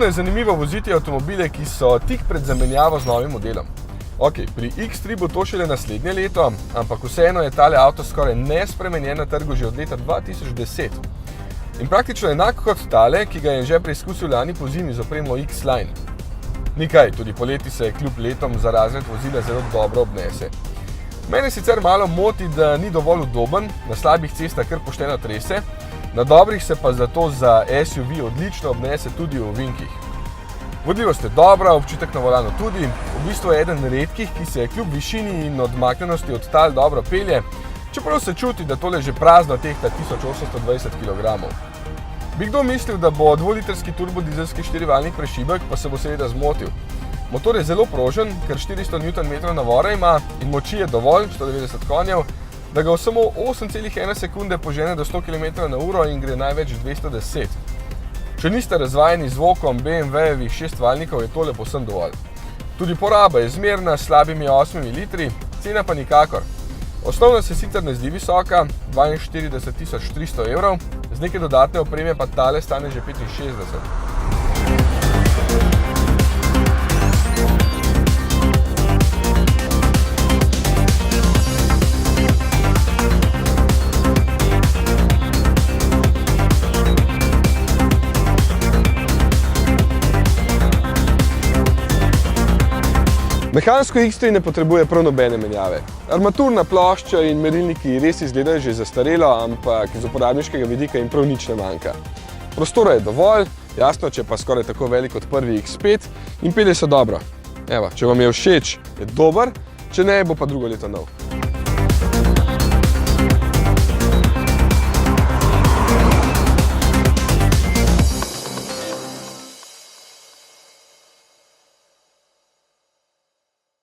Vedno je zanimivo voziti avtomobile, ki so tik pred zamenjavo z novim modelom. Ok, pri X3 bo to šele naslednje leto, ampak vseeno je tale avto skoraj nespremenjen na trgu že od leta 2010. In praktično enako kot tale, ki ga je že preizkusil lani po zimi z opremo X-Line. Nikaj, tudi poleti se kljub letom za razred vozila zelo dobro obnese. Mene sicer malo moti, da ni dovolj udoben, na slabih cestah kar pošteno trese, na dobrih se pa zato za SUV odlično obnese tudi v ovinkih. Vodljivost je dobra, občutek na volanu tudi, v bistvu je eden redkih, ki se kljub višini in odmaknjenosti od tal dobro pelje, čeprav se čuti, da tole že prazno tehta 1820 kg. Bi kdo mislil, da bo dvolitrski turbodizelski štirivaljnik prešibek, pa se bo seveda zmotil. Motor je zelo prožen, ker 400 Nm navora ima in moči je dovolj, 190 konjev, da ga v samo 8,1 sekunde požene do 100 km/h in gre največ 210. Če niste razvajeni z zvokom BMW-jevih šestvaljnikov, je tole povsem dovolj. Tudi poraba je zmerna s slabimi 8 litri, cena pa nikakor. Osnovna se sicer ne zdi visoka, 42 300 evrov, z neke dodatne opreme pa tale stane že 65. Mehansko X3 ne potrebuje prav nobene menjave. Armaturna plošča in merilniki res izgledajo že zastarelo, ampak z uporabniškega vidika jim prav nič ne manjka. Prostora je dovolj, jasno, če pa skoraj tako velik kot prvi X5 in pelje se dobro. Evo, če vam je všeč, je dober, če ne, bo pa drugo leto nov.